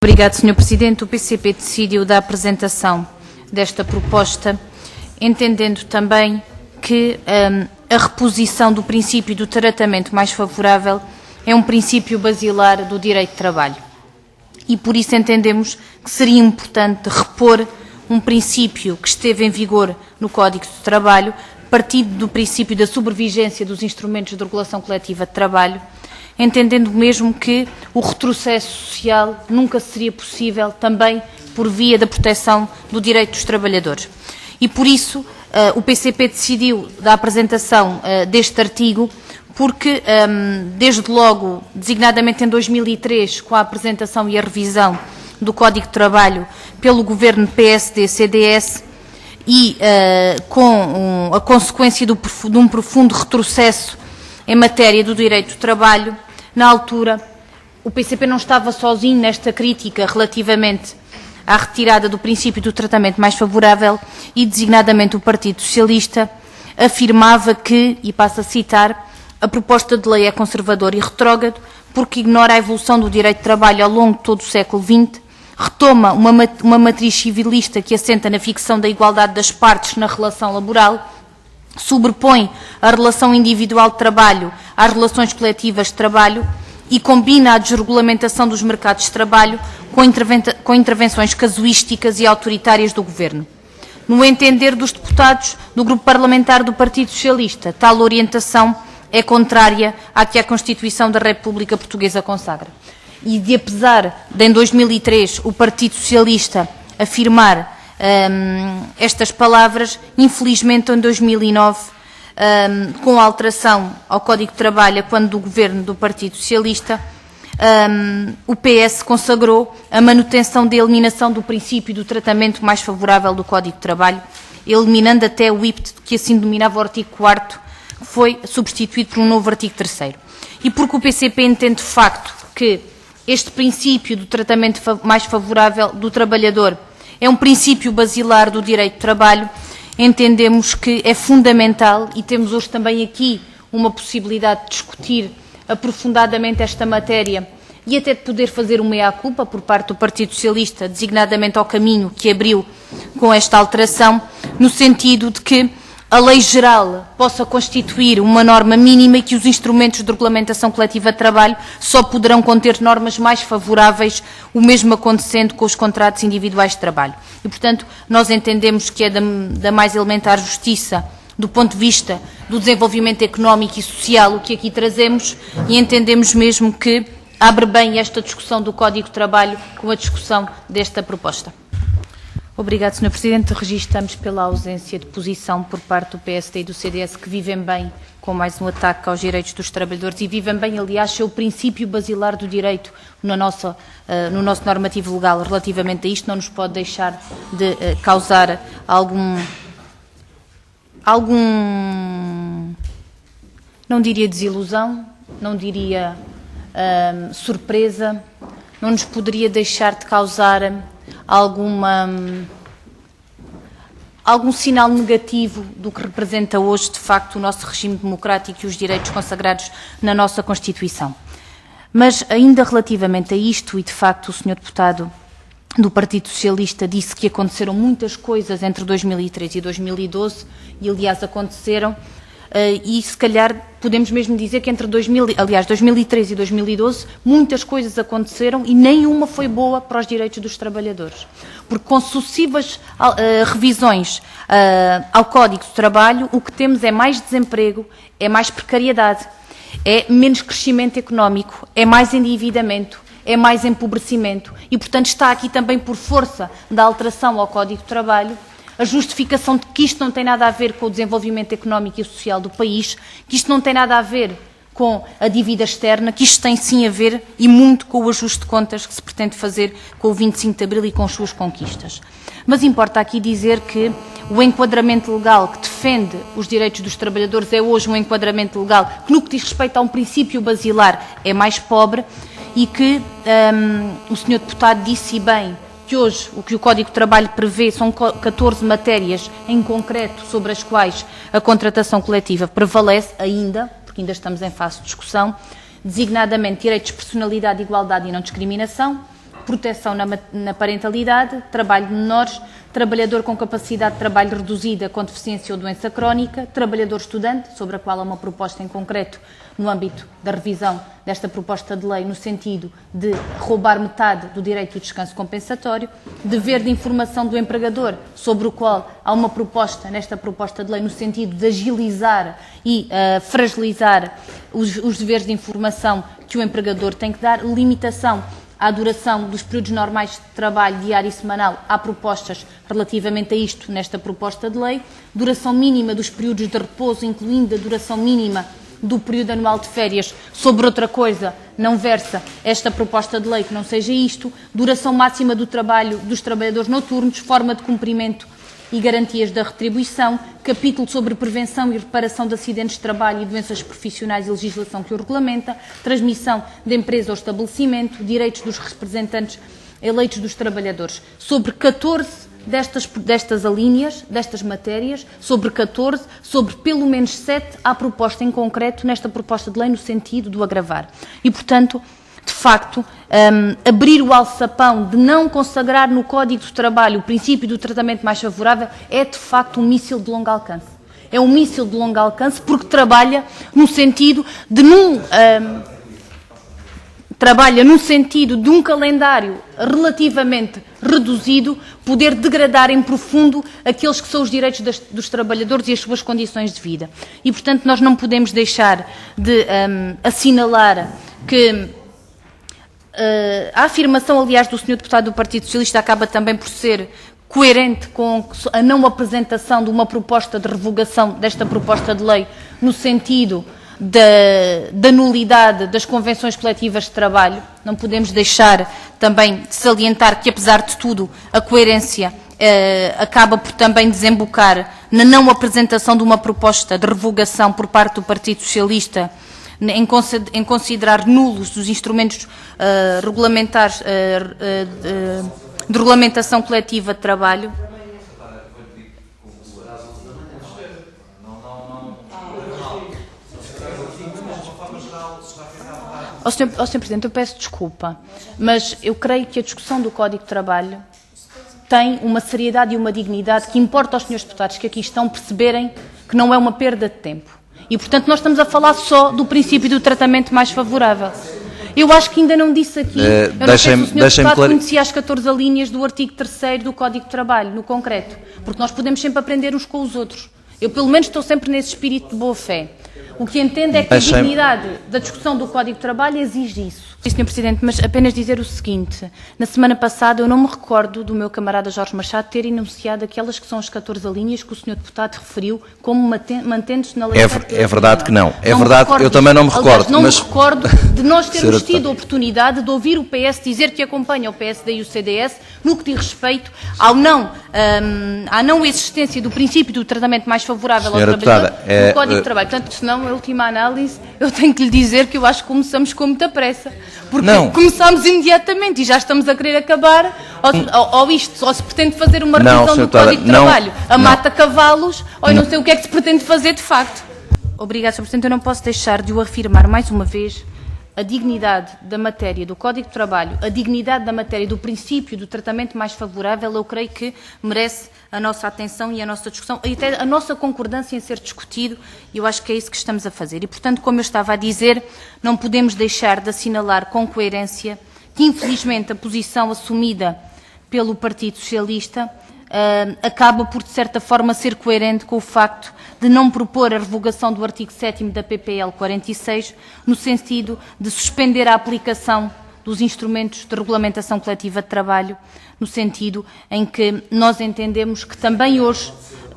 Obrigado, Sr. Presidente. O PCP decidiu da apresentação desta proposta, entendendo também que a reposição do princípio do tratamento mais favorável é um princípio basilar do direito de trabalho. E por isso entendemos que seria importante repor um princípio que esteve em vigor no Código de Trabalho, partindo do princípio da sobrevigência dos instrumentos de regulação coletiva de trabalho, entendendo mesmo que o retrocesso social nunca seria possível também por via da proteção do direito dos trabalhadores. E por isso o PCP decidiu da apresentação deste artigo, porque desde logo, designadamente em 2003, com a apresentação e a revisão do Código de Trabalho pelo Governo PSD-CDS e com a consequência de um profundo retrocesso em matéria do direito do trabalho, na altura, o PCP não estava sozinho nesta crítica relativamente à retirada do princípio do tratamento mais favorável e, designadamente, o Partido Socialista afirmava que, e passo a citar, a proposta de lei é conservadora e retrógrado porque ignora a evolução do direito de trabalho ao longo de todo o século XX, retoma uma matriz civilista que assenta na ficção da igualdade das partes na relação laboral, sobrepõe a relação individual de trabalho às relações coletivas de trabalho e combina a desregulamentação dos mercados de trabalho com intervenções casuísticas e autoritárias do Governo. No entender dos deputados do Grupo Parlamentar do Partido Socialista, tal orientação é contrária à que a Constituição da República Portuguesa consagra. E de apesar de, em 2003, o Partido Socialista afirmar estas palavras, infelizmente em 2009, com a alteração ao Código de Trabalho, quando do Governo do Partido Socialista, o PS consagrou a manutenção da eliminação do princípio do tratamento mais favorável do Código de Trabalho, eliminando até o IPT, que assim denominava o artigo 4º, que foi substituído por um novo artigo 3º. E porque o PCP entende de facto que este princípio do tratamento mais favorável do trabalhador é um princípio basilar do direito de trabalho, entendemos que é fundamental, e temos hoje também aqui uma possibilidade de discutir aprofundadamente esta matéria e até de poder fazer uma meia-culpa por parte do Partido Socialista, designadamente ao caminho que abriu com esta alteração, no sentido de que a lei geral possa constituir uma norma mínima e que os instrumentos de regulamentação coletiva de trabalho só poderão conter normas mais favoráveis, o mesmo acontecendo com os contratos individuais de trabalho. E, portanto, nós entendemos que é da mais elementar justiça, do ponto de vista do desenvolvimento económico e social, o que aqui trazemos, e entendemos mesmo que abre bem esta discussão do Código de Trabalho com a discussão desta proposta. Obrigado, Sr. Presidente. Registramos pela ausência de posição por parte do PSD e do CDS, que vivem bem com mais um ataque aos direitos dos trabalhadores e vivem bem, aliás, é o princípio basilar do direito no nosso normativo legal. Relativamente a isto, não nos pode deixar de causar não diria desilusão, não diria surpresa, não nos poderia deixar de causar algum sinal negativo do que representa hoje, de facto, o nosso regime democrático e os direitos consagrados na nossa Constituição. Mas, ainda relativamente a isto, e de facto o Sr. Deputado do Partido Socialista disse que aconteceram muitas coisas entre 2003 e 2012, e aliás aconteceram, e se calhar podemos mesmo dizer que entre 2003 e 2012 muitas coisas aconteceram e nenhuma foi boa para os direitos dos trabalhadores. Porque com sucessivas revisões ao Código de Trabalho, o que temos é mais desemprego, é mais precariedade, é menos crescimento económico, é mais endividamento, é mais empobrecimento e, portanto, está aqui também por força da alteração ao Código de Trabalho a justificação de que isto não tem nada a ver com o desenvolvimento económico e social do país, que isto não tem nada a ver com a dívida externa, que isto tem sim a ver e muito com o ajuste de contas que se pretende fazer com o 25 de Abril e com as suas conquistas. Mas importa aqui dizer que o enquadramento legal que defende os direitos dos trabalhadores é hoje um enquadramento legal que, no que diz respeito a um princípio basilar, é mais pobre e que o Sr. Deputado disse bem que hoje o que o Código de Trabalho prevê são 14 matérias em concreto sobre as quais a contratação coletiva prevalece ainda, porque ainda estamos em fase de discussão, designadamente direitos de personalidade, igualdade e não discriminação, proteção na parentalidade, trabalho de menores, trabalhador com capacidade de trabalho reduzida com deficiência ou doença crónica, trabalhador estudante, sobre a qual há uma proposta em concreto no âmbito da revisão desta proposta de lei, no sentido de roubar metade do direito do descanso compensatório, dever de informação do empregador, sobre o qual há uma proposta nesta proposta de lei, no sentido de agilizar e fragilizar os deveres de informação que o empregador tem que dar, limitação à duração dos períodos normais de trabalho diário e semanal. Há propostas relativamente a isto nesta proposta de lei, duração mínima dos períodos de repouso, incluindo a duração mínima do período anual de férias. Sobre outra coisa não versa esta proposta de lei que não seja isto, duração máxima do trabalho dos trabalhadores noturnos, forma de cumprimento e garantias da retribuição, capítulo sobre prevenção e reparação de acidentes de trabalho e doenças profissionais e legislação que o regulamenta, transmissão da empresa ou estabelecimento, direitos dos representantes eleitos dos trabalhadores. Sobre 14 destas alíneas, destas matérias, sobre 14, sobre pelo menos 7 há proposta em concreto nesta proposta de lei no sentido do agravar. E, portanto, de facto, abrir o alçapão de não consagrar no Código do Trabalho o princípio do tratamento mais favorável é, de facto, um míssil de longo alcance. É um míssil de longo alcance porque trabalha no sentido de trabalha no sentido de um calendário relativamente reduzido poder degradar em profundo aqueles que são os direitos dos trabalhadores e as suas condições de vida. E, portanto, nós não podemos deixar de assinalar que a afirmação, aliás, do Sr. Deputado do Partido Socialista acaba também por ser coerente com a não apresentação de uma proposta de revogação desta proposta de lei no sentido da nulidade das convenções coletivas de trabalho. Não podemos deixar também de salientar que, apesar de tudo, a coerência acaba por também desembocar na não apresentação de uma proposta de revogação por parte do Partido Socialista em considerar nulos os instrumentos regulamentares de regulamentação coletiva de trabalho. Ó Sr. Presidente, eu peço desculpa, mas eu creio que a discussão do Código de Trabalho tem uma seriedade e uma dignidade que importa aos senhores deputados que aqui estão perceberem que não é uma perda de tempo. E, portanto, nós estamos a falar só do princípio do tratamento mais favorável. Eu acho que ainda não disse aqui, eu não sei se o senhor deputado conhecia as 14 linhas do artigo 3º do Código de Trabalho, no concreto, porque nós podemos sempre aprender uns com os outros. Eu, pelo menos, estou sempre nesse espírito de boa fé. O que entendo é que a dignidade da discussão do Código de Trabalho exige isso. Sim, Sr. Presidente, mas apenas dizer o seguinte. Na semana passada eu não me recordo do meu camarada Jorge Machado ter enunciado aquelas que são as 14 linhas que o Sr. Deputado referiu como mantendo-se na lei. É verdade que não. É verdade, eu também não me recordo. Aliás, não me recordo de nós termos tido a oportunidade de ouvir o PS dizer que acompanha o PSD e o CDS no que diz respeito à não existência do princípio do tratamento mais favorável ao trabalhador no Código de Trabalho. Portanto, senão, a última análise, eu tenho que lhe dizer que eu acho que começamos com muita pressa. Porque começámos imediatamente e já estamos a querer acabar, ou se pretende fazer uma revisão do Código de Trabalho a mata-cavalos, ou não sei o que é que se pretende fazer de facto. Obrigada, Sr. Presidente. Eu não posso deixar de o afirmar mais uma vez. A dignidade da matéria do Código de Trabalho, a dignidade da matéria do princípio do tratamento mais favorável, eu creio que merece a nossa atenção e a nossa discussão, e até a nossa concordância em ser discutido, e eu acho que é isso que estamos a fazer. E, portanto, como eu estava a dizer, não podemos deixar de assinalar com coerência que, infelizmente, a posição assumida pelo Partido Socialista acaba por, de certa forma, ser coerente com o facto de não propor a revogação do artigo 7º da PPL 46, no sentido de suspender a aplicação dos instrumentos de regulamentação coletiva de trabalho, no sentido em que nós entendemos que também hoje,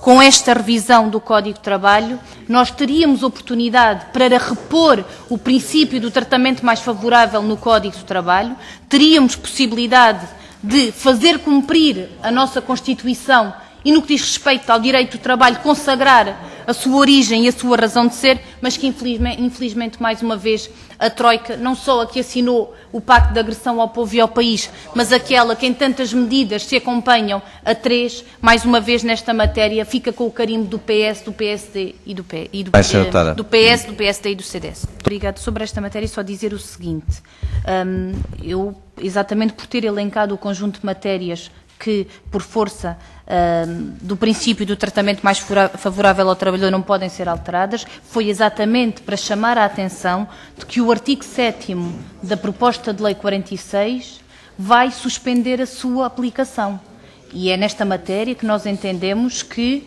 com esta revisão do Código de Trabalho, nós teríamos oportunidade para repor o princípio do tratamento mais favorável no Código de Trabalho, teríamos possibilidade de fazer cumprir a nossa Constituição e, no que diz respeito ao direito do trabalho, consagrar a sua origem e a sua razão de ser, mas que infelizmente mais uma vez a Troika, não só a que assinou o Pacto de Agressão ao Povo e ao País, mas aquela que em tantas medidas se acompanham a três, mais uma vez nesta matéria, fica com o carimbo do PS, do PSD e do PS, do PSD e do CDS. Obrigado. Sobre esta matéria, só dizer o seguinte. Eu, exatamente por ter elencado o conjunto de matérias que, por força do princípio do tratamento mais favorável ao trabalhador, não podem ser alteradas, foi exatamente para chamar a atenção de que o artigo 7º da proposta de lei 46 vai suspender a sua aplicação. E é nesta matéria que nós entendemos que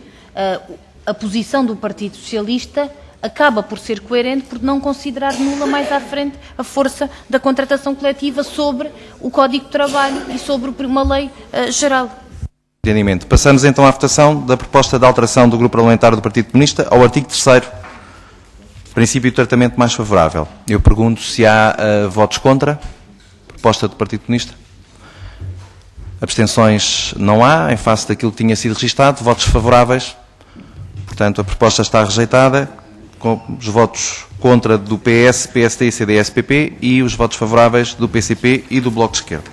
a posição do Partido Socialista acaba por ser coerente por não considerar nula mais à frente a força da contratação coletiva sobre o Código de Trabalho e sobre uma lei geral. Entendimento. Passamos então à votação da proposta de alteração do Grupo Parlamentar do Partido Comunista ao artigo 3º, princípio de tratamento mais favorável. Eu pergunto se há votos contra a proposta do Partido Comunista. Abstenções não há, em face daquilo que tinha sido registado. Votos favoráveis. Portanto, a proposta está rejeitada, com os votos contra do PS, PSD, CDS, PP e os votos favoráveis do PCP e do Bloco de Esquerda.